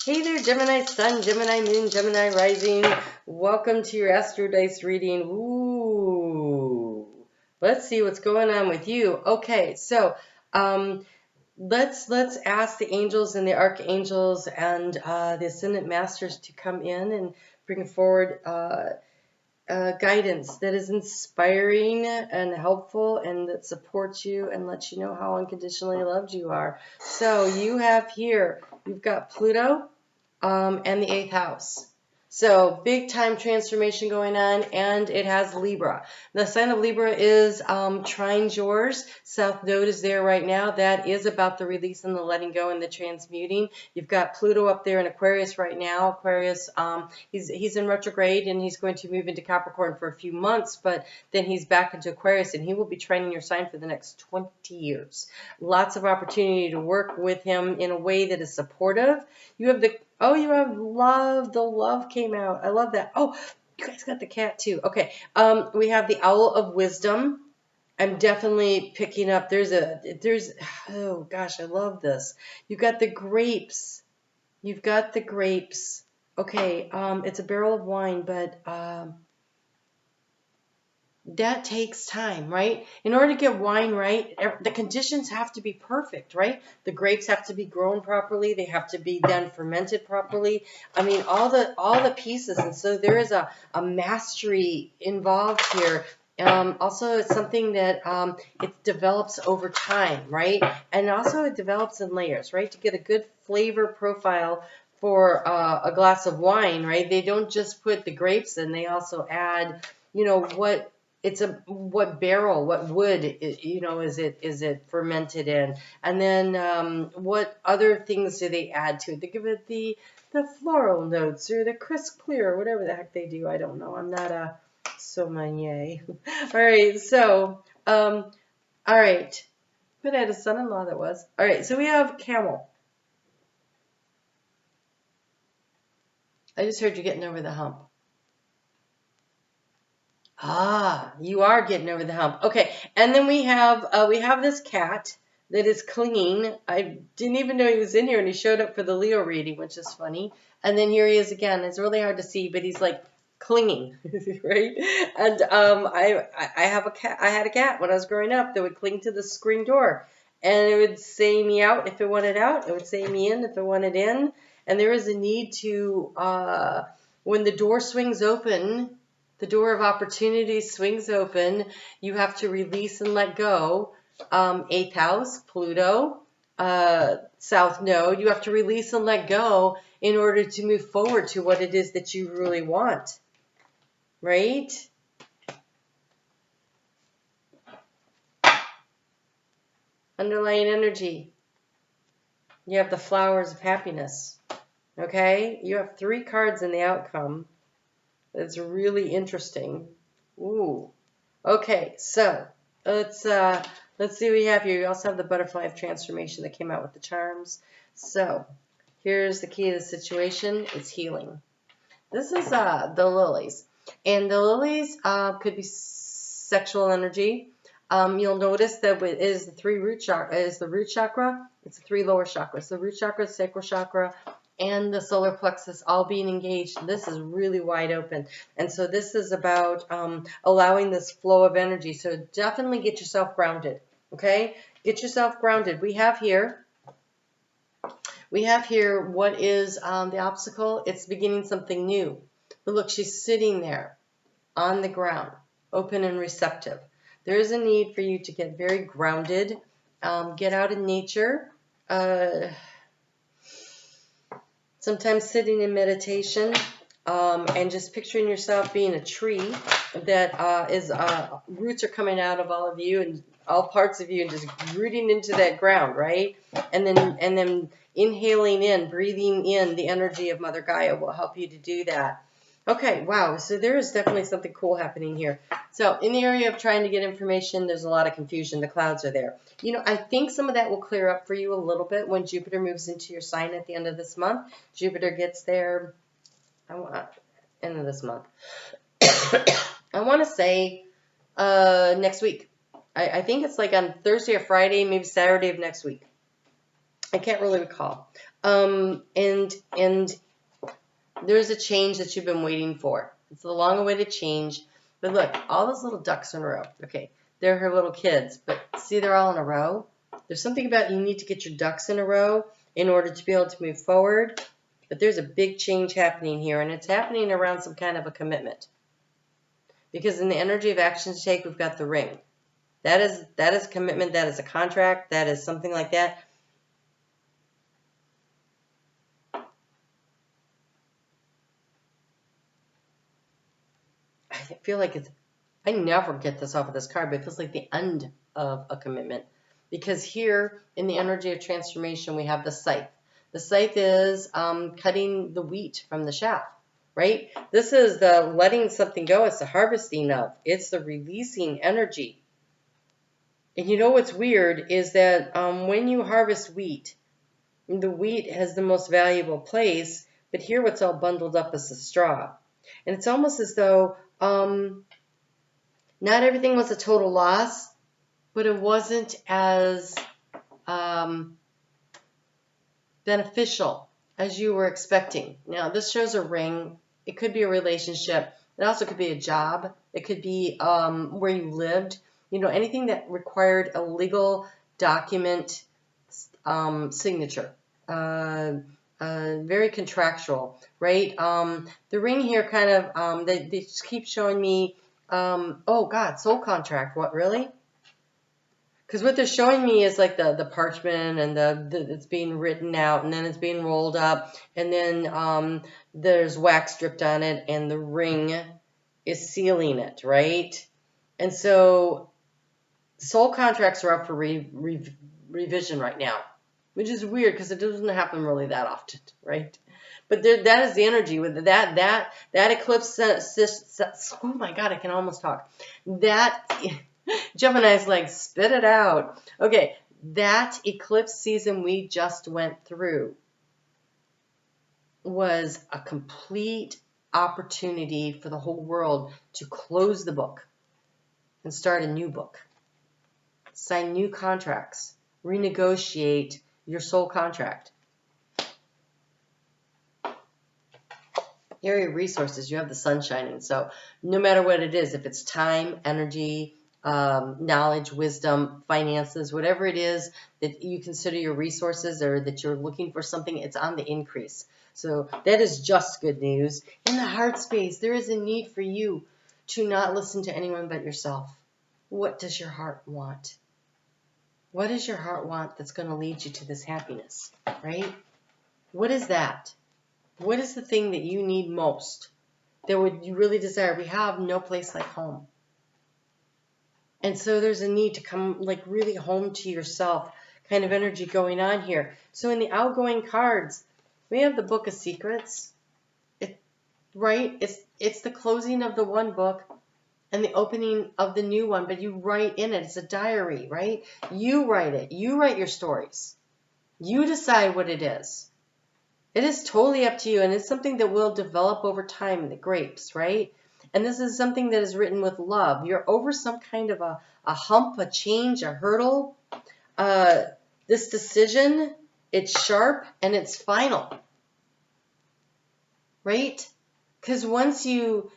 Hey there, Gemini Sun, Gemini Moon, Gemini Rising. Welcome to your Astro Dice reading. Ooh, let's see what's going on with you. Okay, so let's ask the angels and the archangels and the ascendant masters to come in and bring forward guidance that is inspiring and helpful and that supports you and lets you know how unconditionally loved you are. So you have here, you've got Pluto and the 8th house. So big time transformation going on, and it has Libra. The sign of Libra is trines yours. South Node is there right now. That is about the release and the letting go and the transmuting. You've got Pluto up there in Aquarius right now. Aquarius, he's in retrograde and he's going to move into Capricorn for a few months, but then he's back into Aquarius and he will be trining your sign for the next 20 years. Lots of opportunity to work with him in a way that is supportive. You have you have love. The love came out. I love that. Oh, you guys got the cat too. Okay. We have the Owl of Wisdom. I'm definitely picking up. Oh gosh, I love this. You've got the grapes. You've got the grapes. Okay. It's a barrel of wine, but that takes time, right? In order to get wine right, the conditions have to be perfect, right? The grapes have to be grown properly. They have to be then fermented properly. I mean, all the pieces. And so there is a mastery involved here. Also, it's something that it develops over time, right? And also it develops in layers, right? To get a good flavor profile for a glass of wine, right? They don't just put the grapes in. They also add, what barrel, what wood, is it fermented in, and then what other things do they add to it? They give it the floral notes or the crisp clear or whatever the heck they do. I don't know. I'm not a sommelier. All right, so all right, but I had a son-in-law that was. All right, so we have Camel. I just heard you getting over the hump. Ah, you are getting over the hump. Okay, and then we have this cat that is clinging. I didn't even know he was in here, and he showed up for the Leo reading, which is funny. And then here he is again. It's really hard to see, but he's like clinging, right? And I have a cat. I had a cat when I was growing up that would cling to the screen door, and it would say me out if it wanted out. It would say me in if it wanted in. And there is a need to when the door swings open. The door of opportunity swings open. You have to release and let go. 8th house, Pluto, South Node. You have to release and let go in order to move forward to what it is that you really want. Right? Underlying energy. You have the flowers of happiness. Okay? You have 3 cards in the outcome. That's really interesting. Ooh. Okay, so let's see what we have here. We also have the butterfly of transformation that came out with the charms. So here's the key to the situation. It's healing. This is the lilies. And the lilies could be sexual energy. You'll notice that it is the 3 root chakra. It is the root chakra. It's the 3 lower chakras. The root chakra, sacral chakra, and the solar plexus all being engaged. This is really wide open. And so this is about allowing this flow of energy. So definitely get yourself grounded, okay? Get yourself grounded. We have here what is the obstacle. It's beginning something new. But look, she's sitting there on the ground, open and receptive. There is a need for you to get very grounded, get out in nature, sometimes sitting in meditation, and just picturing yourself being a tree that roots are coming out of all of you and all parts of you and just rooting into that ground, right? And then inhaling in, breathing in the energy of Mother Gaia will help you to do that. Okay, wow, so there is definitely something cool happening here. So in the area of trying to get information, there's a lot of confusion. The clouds are there. I think some of that will clear up for you a little bit when Jupiter moves into your sign at the end of this month. Jupiter gets there, end of this month. I want to say next week. I think it's like on Thursday or Friday, maybe Saturday of next week. I can't really recall. And there's a change that you've been waiting for. It's a long-awaited change. But look, all those little ducks in a row. Okay, they're her little kids, but see, they're all in a row. There's something about you need to get your ducks in a row in order to be able to move forward. But there's a big change happening here, and it's happening around some kind of a commitment. Because in the energy of action to take, we've got the ring. That is commitment. That is a contract. That is something like that. I feel like I never get this off of this card, but it feels like the end of a commitment. Because here in the energy of transformation, we have the scythe. The scythe is cutting the wheat from the chaff, right? This is the letting something go. It's the harvesting of. It's the releasing energy. And you know what's weird is that when you harvest wheat, the wheat has the most valuable place, but here what's all bundled up is the straw. And it's almost as though not everything was a total loss, but it wasn't as beneficial as you were expecting. Now, this shows a ring. It could be a relationship. It also could be a job. It could be where you lived. You know, anything that required a legal document signature. Very contractual, right? The ring here kind of, they just keep showing me, oh God, soul contract. What, really? Because what they're showing me is like the parchment and it's being written out, and then it's being rolled up, and then there's wax dripped on it, and the ring is sealing it, right? And so soul contracts are up for revision right now, which is weird because it doesn't happen really that often, right? But that is the energy with that eclipse. Oh my God, I can almost talk. That Gemini's like, spit it out. Okay, that eclipse season we just went through was a complete opportunity for the whole world to close the book and start a new book, sign new contracts, renegotiate your soul contract. Here are your resources. You have the sun shining. So no matter what it is, if it's time, energy, knowledge, wisdom, finances, whatever it is that you consider your resources or that you're looking for something, it's on the increase. So that is just good news. In the heart space, there is a need for you to not listen to anyone but yourself. What does your heart want? What does your heart want that's going to lead you to this happiness, right? What is that? What is the thing that you need most? That you really desire? We have no place like home. And so there's a need to come like really home to yourself kind of energy going on here. So in the outgoing cards, we have the Book of Secrets, right? It's the closing of the one book and the opening of the new one, but you write in it. It's a diary, right? You write it. You write your stories. You decide what it is. It is totally up to you, and it's something that will develop over time, the grapes, right? And this is something that is written with love. You're over some kind of a hump, a change, a hurdle. This decision, it's sharp and it's final, right? Because once you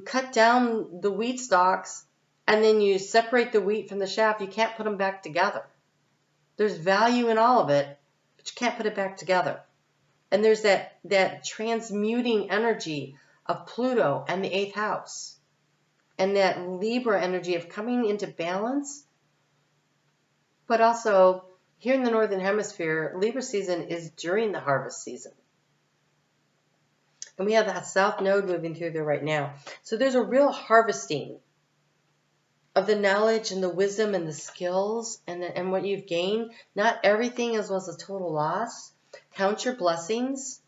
cut down the wheat stalks and then you separate the wheat from the chaff, you can't put them back together. There's value in all of it, but you can't put it back together. And there's that transmuting energy of Pluto and the 8th house. And that Libra energy of coming into balance. But also, here in the Northern Hemisphere, Libra season is during the harvest season. And we have that South Node moving through there right now. So there's a real harvesting of the knowledge and the wisdom and the skills and what you've gained. Not everything was a total loss. Count your blessings.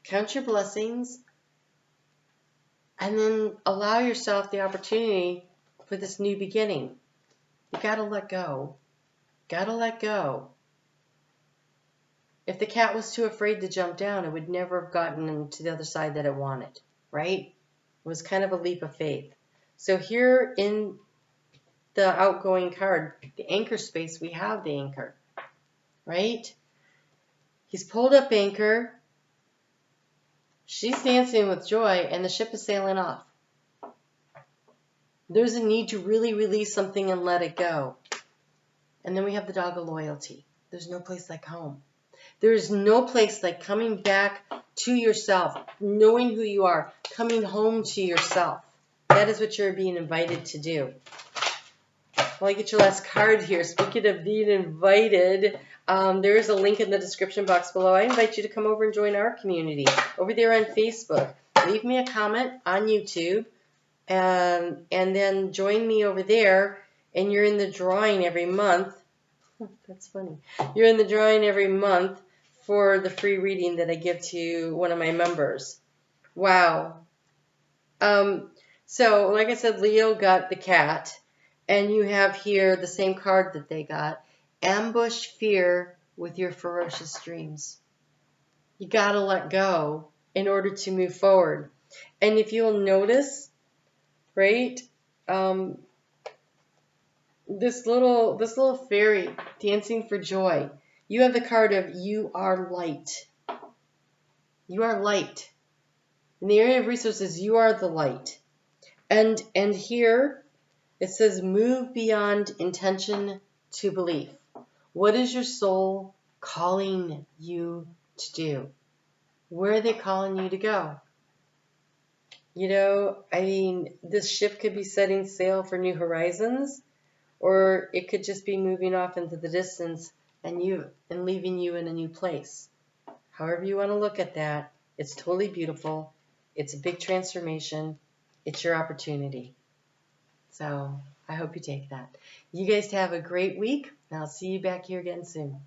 Count your blessings. And then allow yourself the opportunity for this new beginning. You got to let go. Got to let go. If the cat was too afraid to jump down, it would never have gotten to the other side that it wanted, right? It was kind of a leap of faith. So here in the outgoing card, the anchor space, we have the anchor, right? He's pulled up anchor. She's dancing with joy, and the ship is sailing off. There's a need to really release something and let it go. And then we have the dog of loyalty. There's no place like home. There's no place like coming back to yourself, knowing who you are, coming home to yourself. That is what you're being invited to do. Well, I get your last card here. Speaking of being invited, there is a link in the description box below. I invite you to come over and join our community over there on Facebook. Leave me a comment on YouTube, and then join me over there. And you're in the drawing every month. That's funny. You're in the drawing every month for the free reading that I give to one of my members. Wow. So, like I said, Leo got the cat. And you have here the same card that they got. Ambush fear with your ferocious dreams. You got to let go in order to move forward. And if you'll notice, right, this little fairy dancing for joy, you have the card of you are light. You are light. In the area of resources, you are the light. And here, it says, move beyond intention to belief. What is your soul calling you to do? Where are they calling you to go? You know, I mean, this ship could be setting sail for new horizons, or it could just be moving off into the distance and leaving you in a new place. However you want to look at that, it's totally beautiful. It's a big transformation. It's your opportunity. So I hope you take that. You guys have a great week, and I'll see you back here again soon.